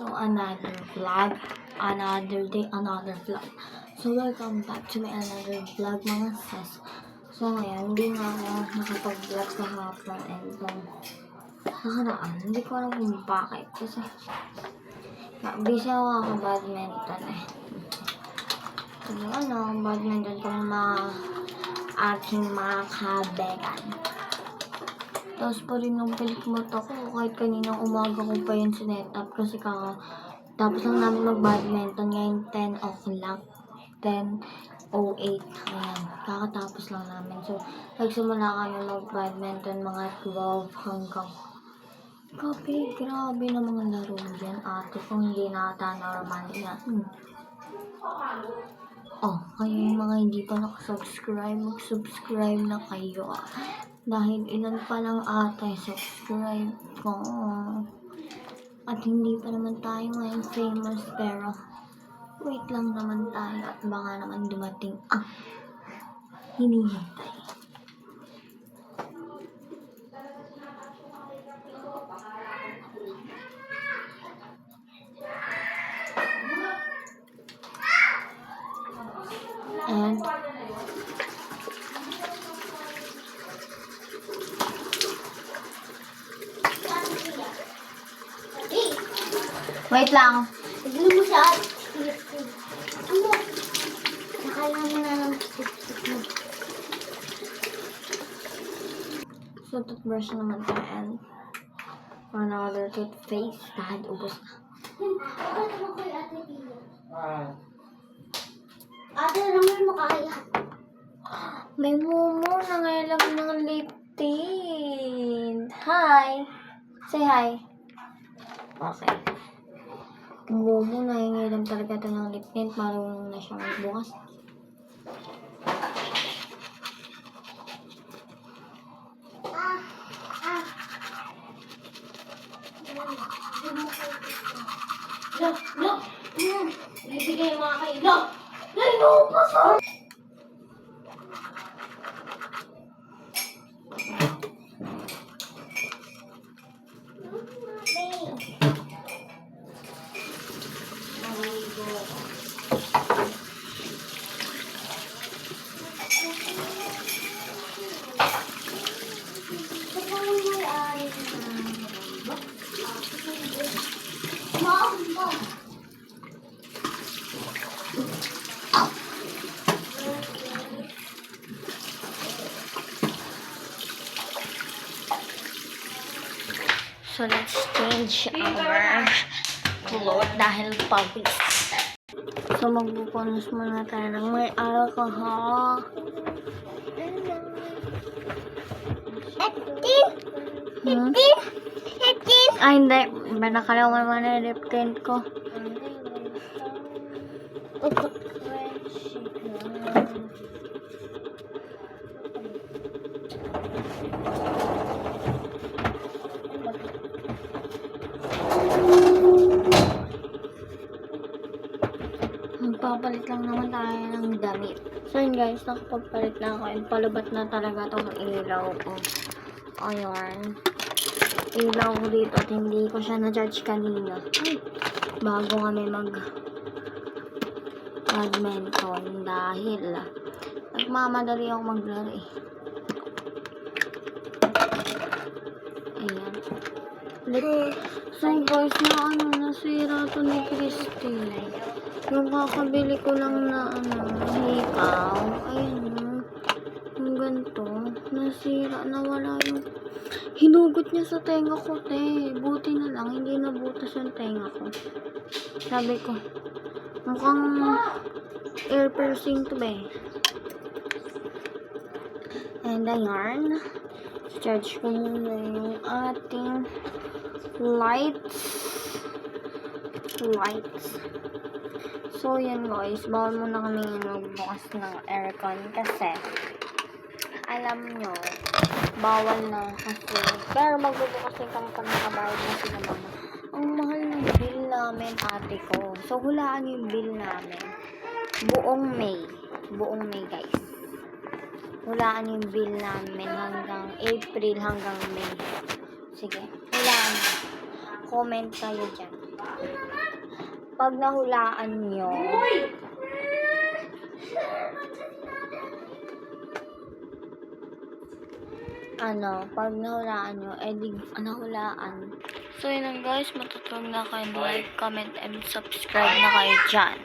So, another vlog, another day, another vlog. So, welcome back to my another vlog, mga sis. So, ngayon, hindi nga ako nakapag-vlog kahapon and nakaraan. Hindi ko alam kung bakit. Kasi, busy ako badminton eh. Kasi badminton ko mga aking mga kabegan. Tapos pa rin ang pilik mata ko. Kahit kaninang umaga ko pa yun sinet-up. Kasi tapos lang namin mag-badminton ngayon 10 o'clock. 10:08. Ayan. Kakatapos lang namin. So, nagsimula kami mag-badminton mga 12 hanggang grabe na mga laro yan. Ate, kung hindi nata normal yan. Kayo yung mga hindi pa nakasubscribe, mag-subscribe na kayo. Dahil ilan pa lang ata subscribe ko. At hindi pa naman tayo ngayon famous, pero wait lang naman tayo at baka naman dumating ang hinihintay. And wait lang. Tignan mo siya. Ano? Nakala mo na lang. So, toothbrush naman tayo and another toothpaste. Dahil ubos na. Ano naman kay Ate Pia? Ate, naman mo kaya. May mumu na ngayon ng lip tint. Hi! Say hi. Okay. Mumu na ngayon talaga ito ng lip tint. Marunong na siya magbukas. Look! Ibigay mga kayo. Look! Inuupas ako! So, let's change our clothes dahil pawis. So, magbubunas muna tayo ng may alcohol. Ay, hindi. May nakalaman mo na lip tint ko. Magpapalit lang naman tayo ng damit. So yun guys, nakapagpalit na ako and palubat na talaga itong ilaw ko. Ayan. Ilaw ko dito at hindi ko siya na-charge kanina. Bago kami mag-badminton dahil nagmamadali ako maglaro eh. Ayan. So guys, nasira ito ni Christy. Yung kakabili ko lang na hikaw, ayun yung ganito, nasira, nawala yung hinugot niya sa tenga ko, te. Buti na lang, hindi nabutas yung tenga ko. Sabi ko, mukhang ear piercing to be. And ayan, charge ko muna yung ating lights. So, yan guys, bawal muna kami magbukas ng aircon kasi alam nyo, bawal na kasi. Pero magbubukas din kami pag nakabayad na sila mama. Ang mahal ng bill namin, ate ko. So, hulaan yung bill namin. Buong May guys. Hulaan yung bill namin hanggang April hanggang May. Sige, hulaan. Comment kayo dyan. pag nahulaan nyo, pag nahulaan nyo, nahulaan. So, yun lang guys, matutulog na kayo. Like, comment, and subscribe na kayo dyan.